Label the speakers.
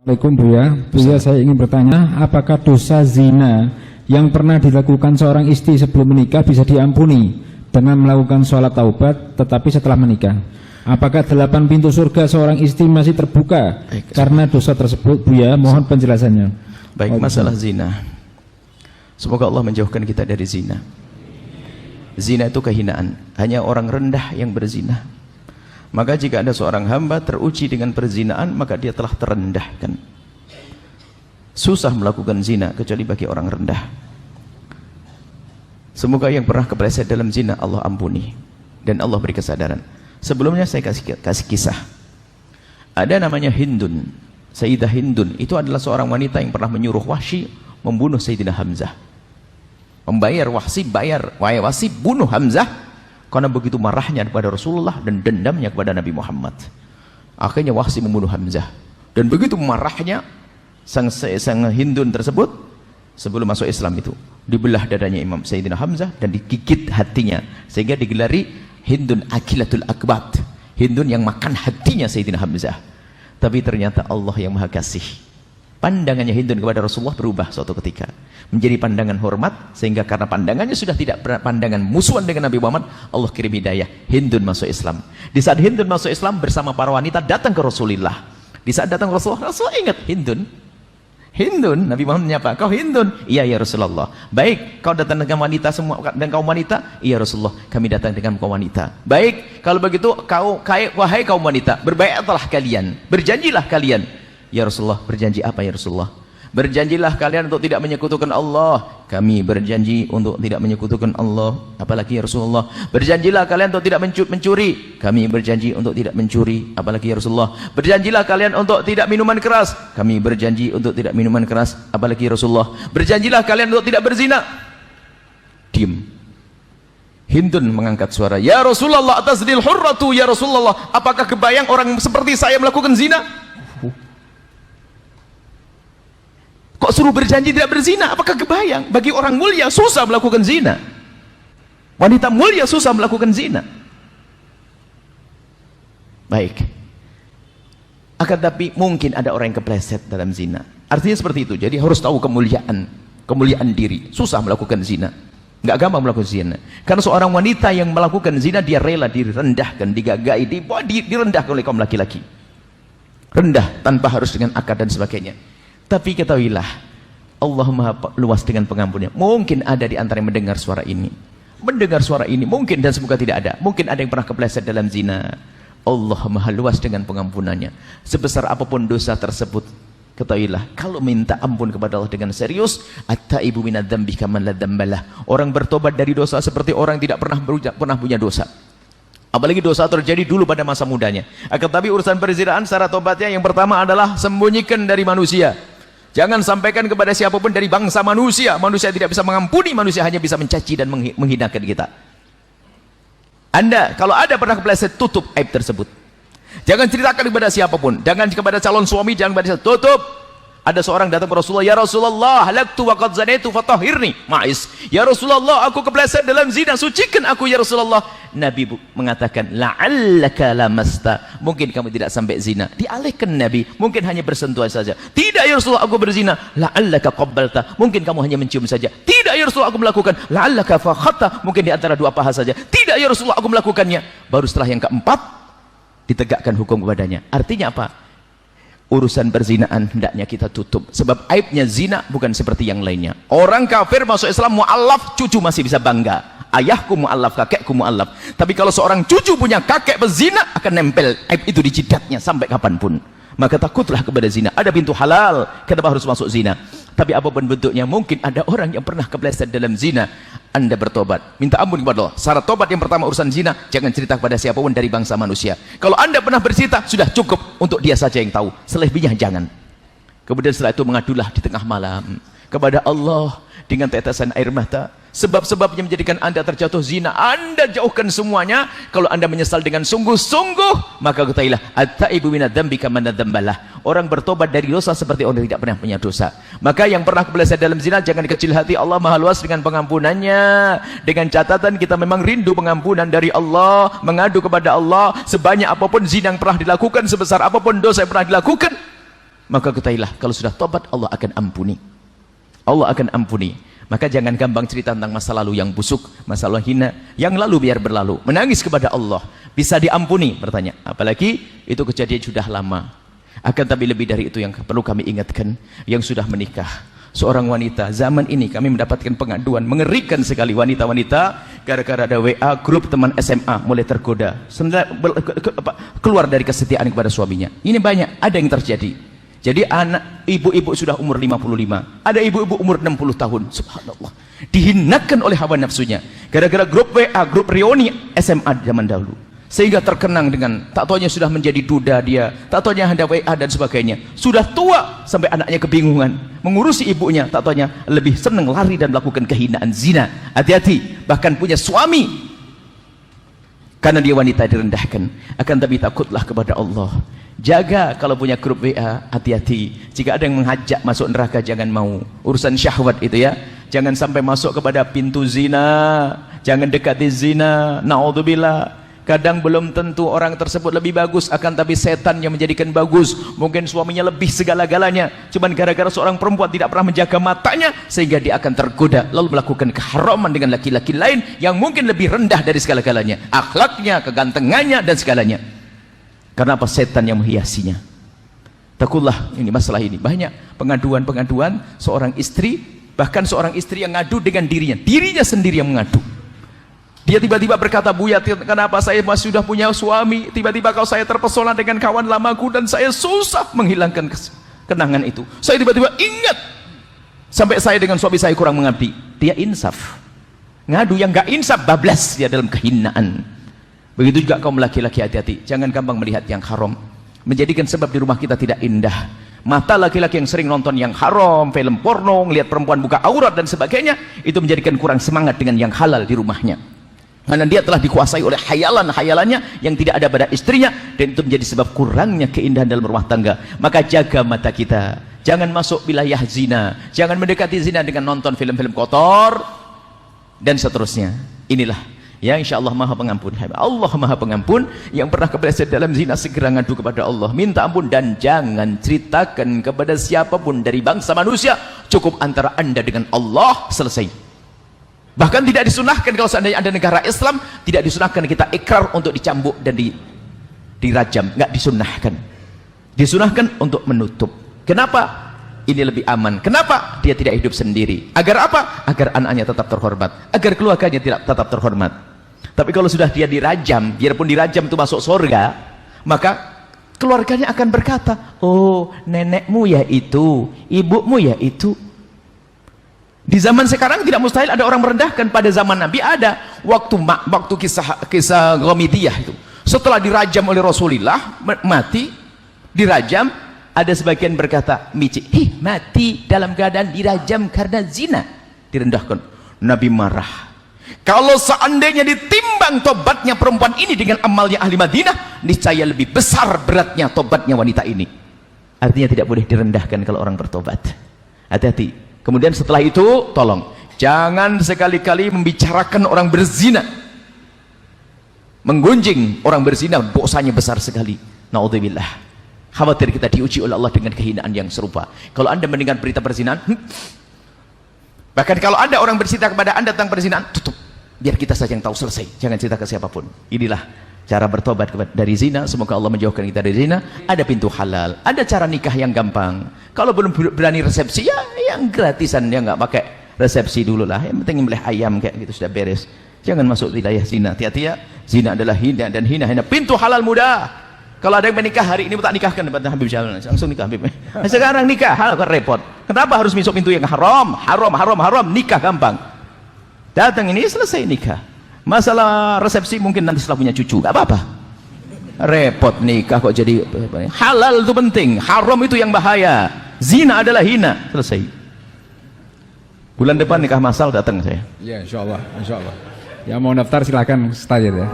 Speaker 1: Assalamualaikum Buya, saya ingin bertanya, apakah dosa zina yang pernah dilakukan seorang istri sebelum menikah bisa diampuni dengan melakukan sholat taubat tetapi setelah menikah? Apakah 8 pintu surga seorang istri masih terbuka karena dosa tersebut, Buya? Mohon penjelasannya.
Speaker 2: Baik, masalah zina, semoga Allah menjauhkan kita dari zina. Zina itu kehinaan, hanya orang rendah yang berzina. Maka jika ada seorang hamba teruji dengan perzinaan, maka dia telah terendahkan. Susah melakukan zina kecuali bagi orang rendah. Semoga yang pernah kepleset dalam zina Allah ampuni dan Allah beri kesadaran. Sebelumnya saya kasih kisah. Ada namanya Hindun, Sayyidah Hindun. Itu adalah seorang wanita yang pernah menyuruh Wahsy membunuh Sayyidina Hamzah. Membayar Wahsy bunuh Hamzah karena begitu marahnya kepada Rasulullah dan dendamnya kepada Nabi Muhammad. Akhirnya Wahsy membunuh Hamzah. Dan begitu marahnya sang Hindun tersebut, sebelum masuk Islam itu dibelah dadanya Imam Sayyidina Hamzah dan digigit hatinya, sehingga digelari Hindun Akilatul Akbat, Hindun yang makan hatinya Sayyidina Hamzah. Tapi ternyata Allah yang Maha Kasih, pandangannya Hindun kepada Rasulullah berubah suatu ketika menjadi pandangan hormat, sehingga karena pandangannya sudah tidak pandangan musuhan dengan Nabi Muhammad, Allah kirim hidayah, Hindun masuk Islam. Di saat Hindun masuk Islam bersama para wanita datang ke Rasulullah. Di saat datang ke Rasulullah, Rasulullah ingat Hindun, Nabi Muhammad menyapa, kau Hindun? Iya ya Rasulullah. Baik, kau datang dengan wanita semua dan kaum wanita? Iya Rasulullah, kami datang dengan kaum wanita. Baik, kalau begitu wahai kaum wanita, berbaikatlah kalian, berjanjilah kalian. Ya Rasulullah, berjanji apa ya Rasulullah? Berjanjilah kalian untuk tidak menyekutukan Allah. Kami berjanji untuk tidak menyekutukan Allah. Apalagi ya Rasulullah? Berjanjilah kalian untuk tidak mencuri. Kami berjanji untuk tidak mencuri. Apalagi ya Rasulullah? Berjanjilah kalian untuk tidak minuman keras. Kami berjanji untuk tidak minuman keras. Apalagi ya Rasulullah? Berjanjilah kalian untuk tidak berzina. Diam. Hindun mengangkat suara, ya Rasulullah, atazdil hurratu ya Rasulullah, apakah kebayang orang seperti saya melakukan zina? Kok suruh berjanji tidak berzina? Apakah kebayang? Bagi orang mulia susah melakukan zina. Wanita mulia susah melakukan zina. Baik. Akan tapi mungkin ada orang yang kepleset dalam zina. Artinya seperti itu. Jadi harus tahu kemuliaan diri. Susah melakukan zina. Nggak gampang melakukan zina. Karena seorang wanita yang melakukan zina, dia rela direndahkan, digagai, direndahkan oleh kaum laki-laki. Rendah tanpa harus dengan akad dan sebagainya. Tapi ketahuilah, Allah Maha luas dengan pengampunnya. Mungkin ada di antara yang mendengar suara ini, mungkin, dan semoga tidak ada. Mungkin ada yang pernah kepleset dalam zina. Allah Maha luas dengan pengampunannya. Sebesar apapun dosa tersebut, ketahuilah, kalau minta ampun kepada Allah dengan serius, at-taibu minadz-dzambi kaman la dzambalah. Orang bertobat dari dosa seperti orang tidak pernah punya dosa. Apalagi dosa terjadi dulu pada masa mudanya. Akan tapi urusan perzinaan secara tobatnya yang pertama adalah sembunyikan dari manusia. Jangan sampaikan kepada siapapun dari bangsa manusia. Manusia tidak bisa mengampuni, manusia hanya bisa mencaci dan menghinakan kita. Anda kalau ada pernah kepleset, tutup aib tersebut. Jangan ceritakan kepada siapapun. Jangan kepada calon suami, jangan kepada siapapun. Tutup. Ada seorang datang ke Rasulullah, ya Rasulullah, halaktu wa qad zanaitu fatahhirni. Ma'is. Ya Rasulullah, aku kepleset dalam zina, sucikan aku ya Rasulullah. Nabi mengatakan, la'allaka lamasta. Mungkin kamu tidak sampai zina. Dialihkan Nabi, mungkin hanya bersentuhan saja. Tidak ya Rasulullah, aku berzina. La'allaka qabbalta. Mungkin kamu hanya mencium saja. Tidak ya Rasulullah, aku melakukan. La'allaka fakhatta. Mungkin di antara dua paha saja. Tidak ya Rasulullah, aku melakukannya. Baru setelah yang keempat, ditegakkan hukum kepadanya. Artinya apa? Urusan perzinaan hendaknya kita tutup, sebab aibnya zina bukan seperti yang lainnya. Orang kafir masuk Islam mu'allaf, cucu masih bisa bangga, ayahku mu'allaf, kakekku mu'allaf. Tapi kalau seorang cucu punya kakek berzina, akan nempel aib itu di jidatnya sampai kapanpun. Maka takutlah kepada zina. Ada pintu halal, kenapa harus masuk zina? Tapi apapun bentuknya, mungkin ada orang yang pernah kepleset dalam zina. Anda bertobat, minta ampun kepada Allah. Syarat tobat yang pertama urusan zina, jangan cerita kepada siapapun dari bangsa manusia. Kalau Anda pernah bercerita, sudah cukup untuk dia saja yang tahu. Selebihnya jangan. Kemudian setelah itu mengadulah di tengah malam kepada Allah dengan tetesan air mata. Sebab-sebabnya menjadikan Anda terjatuh zina, Anda jauhkan semuanya. Kalau Anda menyesal dengan sungguh-sungguh, maka ketahuilah, at-taibu minadz-dzambi kaman la dzambalah. Orang bertobat dari dosa seperti orang yang tidak pernah punya dosa. Maka yang pernah kepleset dalam zina, jangan kecil hati. Allah Maha luas dengan pengampunannya. Dengan catatan kita memang rindu pengampunan dari Allah, mengadu kepada Allah. Sebanyak apapun zina yang pernah dilakukan, sebesar apapun dosa yang pernah dilakukan, maka ketahuilah kalau sudah tobat Allah akan ampuni. Allah akan ampuni. Maka jangan gampang cerita tentang masa lalu yang busuk, masa lalu hina. Yang lalu biar berlalu. Menangis kepada Allah bisa diampuni, bertanya. Apalagi itu kejadian sudah lama. Akan tapi lebih dari itu yang perlu kami ingatkan, yang sudah menikah. Seorang wanita zaman ini kami mendapatkan pengaduan mengerikan sekali, wanita-wanita gara-gara ada WA grup teman SMA mulai tergoda keluar dari kesetiaan kepada suaminya. Ini banyak, ada yang terjadi. Jadi anak ibu-ibu sudah umur 55, ada ibu-ibu umur 60 tahun, subhanallah, dihinakan oleh hawa nafsunya gara-gara grup WA, grup reuni SMA zaman dahulu. Sehingga terkenang dengan tak taunya sudah menjadi duda dia, tak taunya ada WA dan sebagainya. Sudah tua sampai anaknya kebingungan mengurusi ibunya, tak taunya lebih senang lari dan melakukan kehinaan zina. Hati-hati, bahkan punya suami karena dia wanita direndahkan. Akan tapi takutlah kepada Allah. Jaga kalau punya grup WA, hati-hati. Jika ada yang mengajak masuk neraka jangan mau. Urusan syahwat itu ya. Jangan sampai masuk kepada pintu zina, jangan dekati zina. Naudzubillah. Kadang belum tentu orang tersebut lebih bagus, akan tapi setan yang menjadikan bagus. Mungkin suaminya lebih segala-galanya, cuman gara-gara seorang perempuan tidak pernah menjaga matanya, sehingga dia akan tergoda lalu melakukan keharaman dengan laki-laki lain yang mungkin lebih rendah dari segala-galanya, akhlaknya, kegantengannya dan segalanya. Karena apa? Setan yang menghiasinya. Takutlah ini masalah ini. Banyak pengaduan-pengaduan seorang istri, bahkan seorang istri yang ngadu dengan dirinya sendiri yang mengadu. Dia tiba-tiba berkata, "Buya, kenapa saya masih sudah punya suami? Tiba-tiba kalau saya terpesona dengan kawan lamaku dan saya susah menghilangkan kenangan itu. Saya tiba-tiba ingat sampai saya dengan suami saya kurang mengabdi." Dia insaf. Ngadu yang gak insaf, bablas dia dalam kehinaan. Begitu juga kaum laki-laki, hati-hati. Jangan gampang melihat yang haram, menjadikan sebab di rumah kita tidak indah. Mata laki-laki yang sering nonton yang haram, film porno, ngelihat perempuan buka aurat dan sebagainya, itu menjadikan kurang semangat dengan yang halal di rumahnya. Karena dia telah dikuasai oleh hayalan-hayalannya yang tidak ada pada istrinya, dan itu menjadi sebab kurangnya keindahan dalam rumah tangga. Maka jaga mata kita, jangan masuk wilayah zina, jangan mendekati zina dengan nonton film-film kotor dan seterusnya. Inilah ya, insya Allah Maha Pengampun. Allah Maha Pengampun. Yang pernah kepleset dalam zina segera ngadu kepada Allah, minta ampun, dan jangan ceritakan kepada siapapun dari bangsa manusia. Cukup antara anda dengan Allah, selesai. Bahkan tidak disunahkan kalau seandainya ada negara Islam, tidak disunahkan kita ikrar untuk dicambuk dan dirajam, nggak disunahkan. Disunahkan untuk menutup. Kenapa? Ini lebih aman. Kenapa? Dia tidak hidup sendiri. Agar apa? Agar anaknya tetap terhormat, agar keluarganya tetap terhormat. Tapi kalau sudah dia dirajam, biarpun dirajam itu masuk surga, maka keluarganya akan berkata, "Oh, nenekmu ya itu, ibumu ya itu." Di zaman sekarang tidak mustahil ada orang merendahkan. Pada zaman Nabi ada. Waktu kisah Ghamidiyah itu, setelah dirajam oleh Rasulullah, mati, dirajam, ada sebagian berkata, "Mici, mati dalam keadaan dirajam karena zina." Direndahkan. Nabi marah. Kalau seandainya ditimbang tobatnya perempuan ini dengan amalnya ahli Madinah, niscaya lebih besar beratnya tobatnya wanita ini. Artinya tidak boleh direndahkan kalau orang bertobat. Hati-hati. Kemudian setelah itu, tolong jangan sekali-kali membicarakan orang berzina, menggunjing orang berzina, dosanya besar sekali. Naudzubillah. Khawatir kita diuji oleh Allah dengan kehinaan yang serupa. Kalau anda mendengar berita perzinahan, bahkan kalau ada orang bercerita kepada anda tentang perzinahan, tutup, biar kita saja yang tahu, selesai, jangan cerita ke siapapun. Inilah cara bertobat dari zina. Semoga Allah menjauhkan kita dari zina. Ada pintu halal, ada cara nikah yang gampang. Kalau belum berani resepsi, ya yang gratisan, ya nggak pakai resepsi dulu lah. Yang penting nyembelih ayam kayak gitu sudah beres. Jangan masuk wilayah zina. Hati-hati ya, zina adalah hina dan hina. Pintu halal mudah. Kalau ada yang menikah hari ini, tak nikahkan depan Habib Jalal, langsung nikah Habib. Sekarang nikah hal kan repot. Kenapa harus masuk pintu yang haram? Haram, nikah gampang. Datang ini selesai nikah. Masalah resepsi mungkin nanti setelah punya cucu, gak apa-apa. Repot nikah kok jadi halal itu penting, haram itu yang bahaya. Zina adalah hina, selesai. Bulan depan nikah masal datang saya.
Speaker 1: Ya, insya Allah. Yang mau daftar silakan saja ya.